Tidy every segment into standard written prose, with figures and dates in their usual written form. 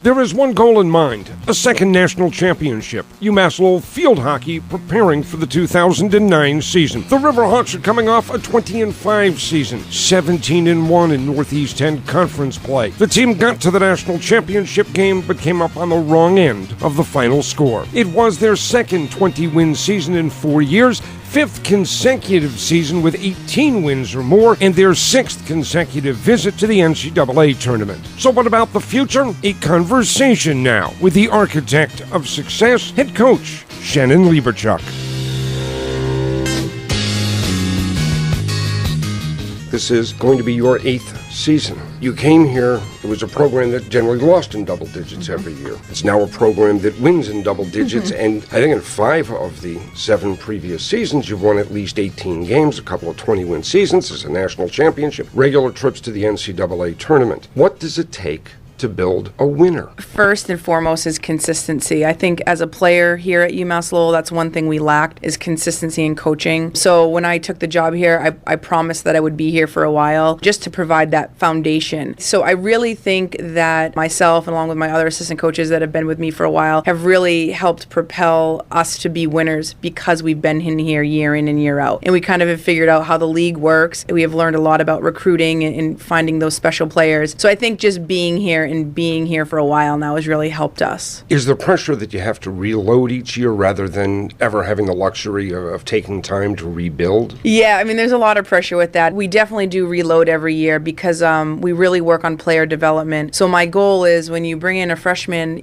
There is one goal in mind, a second national championship. UMass Lowell field hockey preparing for the 2009 season. The Riverhawks are coming off a 20-5 season, 17-1 in Northeast 10 conference play. The team got to the national championship game but came up on the wrong end of the final score. It was their second 20-win season in 4 years, fifth consecutive season with 18 wins or more, and their sixth consecutive visit to the NCAA tournament. So what about the future? A conversation now with the architect of success, head coach Shannon Hlebichuk. This is going to be your 8th season. You came here, it was a program that generally lost in double digits every year. It's now a program that wins in double digits, and I think in 5 of the 7 previous seasons, you've won at least 18 games, a couple of 20-win seasons, there's a national championship, regular trips to the NCAA tournament. What does it take to build a winner? First and foremost is consistency. I think as a player here at UMass Lowell, that's one thing we lacked, is consistency in coaching. So when I took the job here, I promised that I would be here for a while just to provide that foundation. So I really think that myself, along with my other assistant coaches that have been with me for a while, have really helped propel us to be winners because we've been in here year in and year out. And we kind of have figured out how the league works. We have learned a lot about recruiting and finding those special players. So I think just being here and being here for a while now has really helped us. Is there pressure that you have to reload each year rather than ever having the luxury of taking time to rebuild? Yeah, I mean, there's a lot of pressure with that. We definitely do reload every year because we really work on player development. So my goal is when you bring in a freshman,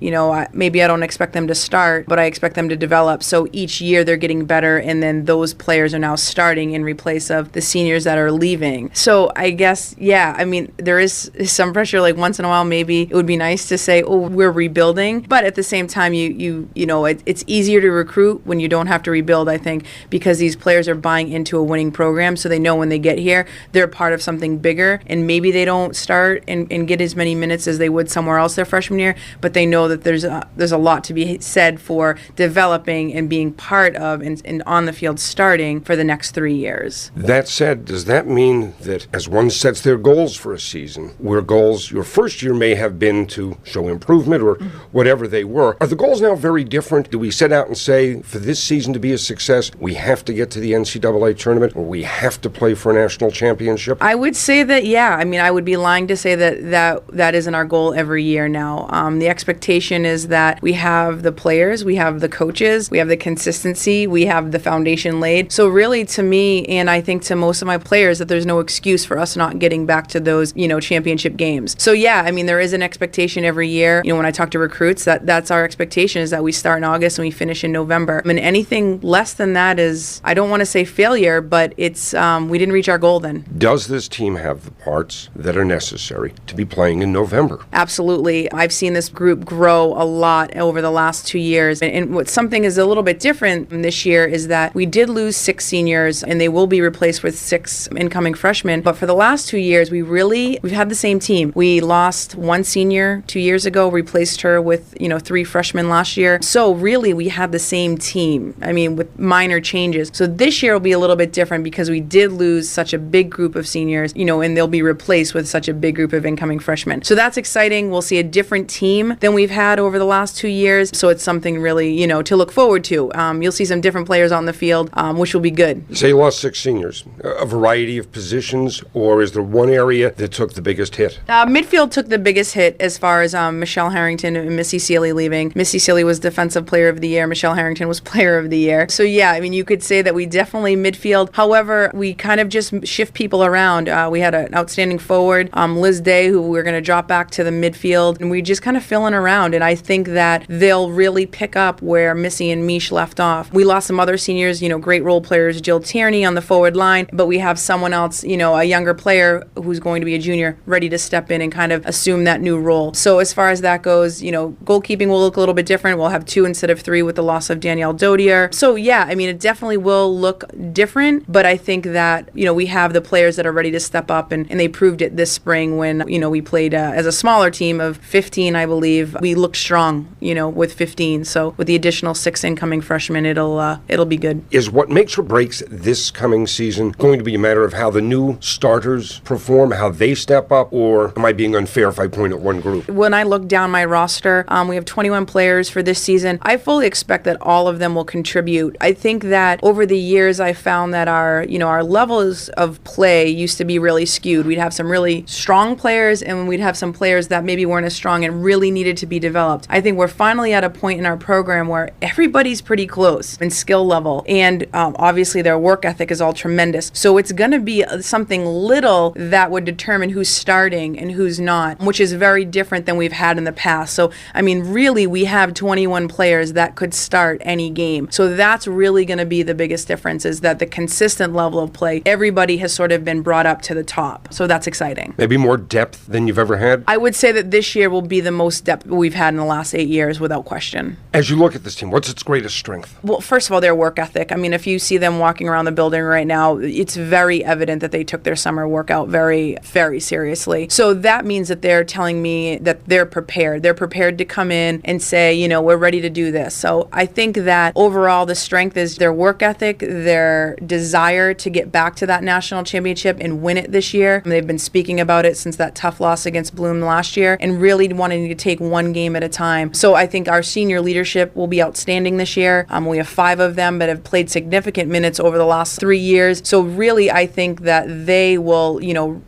maybe I don't expect them to start, but I expect them to develop. So each year they're getting better, and then those players are now starting in replace of the seniors that are leaving. So I guess, there is some pressure, like once in a while maybe it would be nice to say, oh, we're rebuilding, but at the same time, it's easier to recruit when you don't have to rebuild, I think, because these players are buying into a winning program, so they know when they get here, they're part of something bigger, and maybe they don't start and get as many minutes as they would somewhere else their freshman year, but they know that there's a lot to be said for developing and being part of and on the field starting for the next 3 years. That said, does that mean that as one sets their goals for a season, where goals your first year may have been to show improvement or whatever they were, are the goals now very different? Do we set out and say, for this season to be a success, we have to get to the NCAA tournament, or we have to play for a national championship? I would say that, yeah. I mean, I would be lying to say that isn't our goal every year now. The expectation is that we have the players, we have the coaches, we have the consistency, we have the foundation laid. So really, to me, and I think to most of my players, that there's no excuse for us not getting back to those, championship games. So yeah, I mean, there is an expectation every year. When I talk to recruits, that's our expectation, is that we start in August and we finish in November. I mean, anything less than that is, I don't want to say failure, but it's we didn't reach our goal then. Does this team have the parts that are necessary to be playing in November? Absolutely. I've seen this group grow a lot over the last 2 years. And what something is a little bit different this year is that we did lose 6 seniors, and they will be replaced with 6 incoming freshmen. But for the last 2 years, we've had the same team. We lost 1 senior 2 years ago, replaced her with 3 freshmen last year. So really, we had the same team, with minor changes. So this year will be a little bit different because we did lose such a big group of seniors, and they'll be replaced with such a big group of incoming freshmen. So that's exciting. We'll see a different team than we've had over the last 2 years. So it's something really, to look forward to. You'll see some different players on the field, which will be good. You say you lost 6 seniors, a variety of positions, or is there one area that took the biggest hit? Midfield took the biggest hit as far as Michelle Harrington and Missy Sealy leaving. Missy Sealy was Defensive Player of the Year. Michelle Harrington was Player of the Year. So yeah, you could say that we definitely midfield. However, we kind of just shift people around. We had an outstanding forward, Liz Day, who we're going to drop back to the midfield, and we just kind of filling around. And I think that they'll really pick up where Missy and Mish left off. We lost some other seniors, great role players, Jill Tierney on the forward line, but we have someone else, a younger player who's going to be a junior, ready to step in and kind of assume that that new role. So as far as that goes, goalkeeping will look a little bit different. We'll have 2 instead of 3 with the loss of Danielle Dodier. So yeah, I mean, it definitely will look different, but I think that, we have the players that are ready to step up, and they proved it this spring when, we played as a smaller team of 15, I believe. We looked strong, with 15. So with the additional 6 incoming freshmen, it'll be good. Is what makes or breaks this coming season going to be a matter of how the new starters perform, how they step up, or am I being unfair if I point at one group? When I look down my roster, we have 21 players for this season. I fully expect that all of them will contribute. I think that over the years, I found that our levels of play used to be really skewed. We'd have some really strong players, and we'd have some players that maybe weren't as strong and really needed to be developed. I think we're finally at a point in our program where everybody's pretty close in skill level, and obviously their work ethic is all tremendous. So it's going to be something little that would determine who's starting and who's not, which is very different than we've had in the past. So, I mean, really, we have 21 players that could start any game. So that's really going to be the biggest difference, is that the consistent level of play, everybody has sort of been brought up to the top. So that's exciting. Maybe more depth than you've ever had? I would say that this year will be the most depth we've had in the last 8 years, without question. As you look at this team, what's its greatest strength? Well, first of all, their work ethic. I mean, if you see them walking around the building right now, it's very evident that they took their summer workout very, very seriously. So that means that they're telling me that they're prepared. They're prepared to come in and say, we're ready to do this. So I think that overall the strength is their work ethic, their desire to get back to that national championship and win it this year. They've been speaking about it since that tough loss against Bloom last year, and really wanting to take one game at a time. So I think our senior leadership will be outstanding this year. We have 5 of them that have played significant minutes over the last 3 years. So really, I think that they will,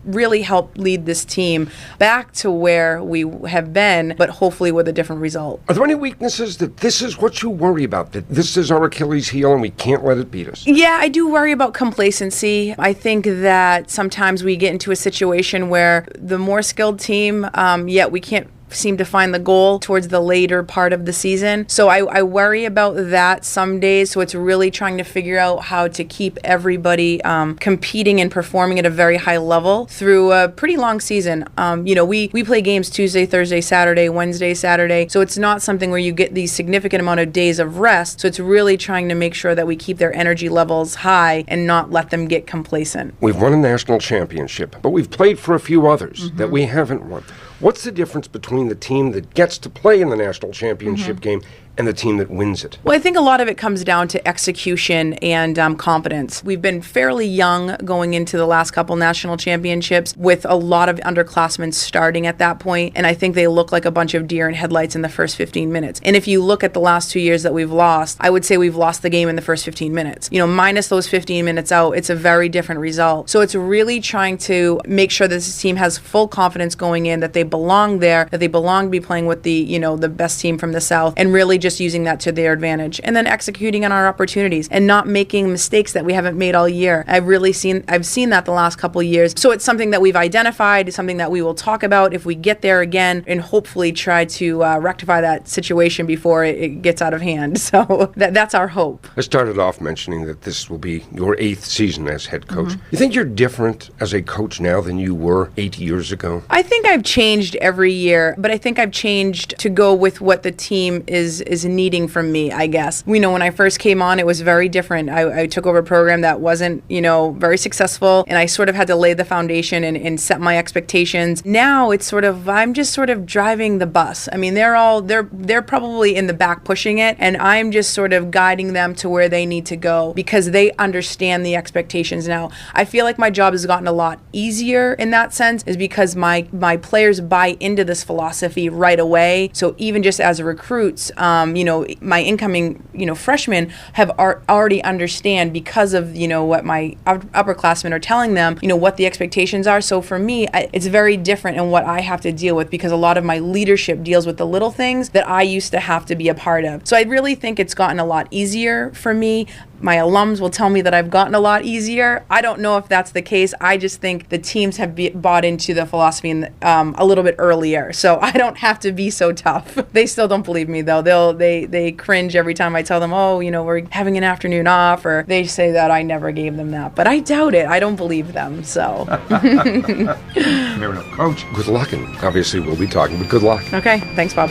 really help lead this team back to where we have been, but hopefully with a different result. Are there any weaknesses that this is what you worry about, that this is our Achilles heel and we can't let it beat us? Yeah, I do worry about complacency. I think that sometimes we get into a situation where the more skilled team, yet we can't seem to find the goal towards the later part of the season. So I worry about that some days. So it's really trying to figure out how to keep everybody competing and performing at a very high level through a pretty long season. We play games Tuesday, Thursday, Saturday, Wednesday, Saturday. So it's not something where you get these significant amount of days of rest. So it's really trying to make sure that we keep their energy levels high and not let them get complacent. We've won a national championship, but we've played for a few others that we haven't won. What's the difference between the team that gets to play in the national championship game and the team that wins it? Well, I think a lot of it comes down to execution and confidence. We've been fairly young going into the last couple national championships, with a lot of underclassmen starting at that point, and I think they look like a bunch of deer in headlights in the first 15 minutes. And if you look at the last 2 years that we've lost, I would say we've lost the game in the first 15 minutes. Minus those 15 minutes out, it's a very different result. So it's really trying to make sure that this team has full confidence going in, that they belong there, that they belong to be playing with the, the best team from the South, and really just using that to their advantage, and then executing on our opportunities and not making mistakes that we haven't made all year. I've seen that the last couple of years. So it's something that we've identified, it's something that we will talk about if we get there again, and hopefully try to rectify that situation before it gets out of hand. So that's our hope. I started off mentioning that this will be your 8th season as head coach. You think you're different as a coach now than you were 8 years ago? I think I've changed every year, but I think I've changed to go with what the team is needing from me, I guess. When I first came on, it was very different. I took over a program that wasn't, very successful, and I sort of had to lay the foundation and set my expectations. Now it's I'm just sort of driving the bus. I mean, they're probably in the back pushing it, and I'm just sort of guiding them to where they need to go, because they understand the expectations now. I feel like my job has gotten a lot easier in that sense, is because my players buy into this philosophy right away. So even just as recruits, my incoming, freshmen have already understand, because of, what my upperclassmen are telling them, what the expectations are. So for me, it's very different in what I have to deal with, because a lot of my leadership deals with the little things that I used to have to be a part of. So I really think it's gotten a lot easier for me, my alums will tell me that I've gotten a lot easier. I don't know if that's the case. I just think the teams have bought into the philosophy a little bit earlier, so I don't have to be so tough. They still don't believe me though. They cringe every time I tell them, oh, we're having an afternoon off, or they say that I never gave them that. But I doubt it. I don't believe them. So. Fair enough. Coach, good luck, and obviously we'll be talking, but good luck. Okay. Thanks, Bob.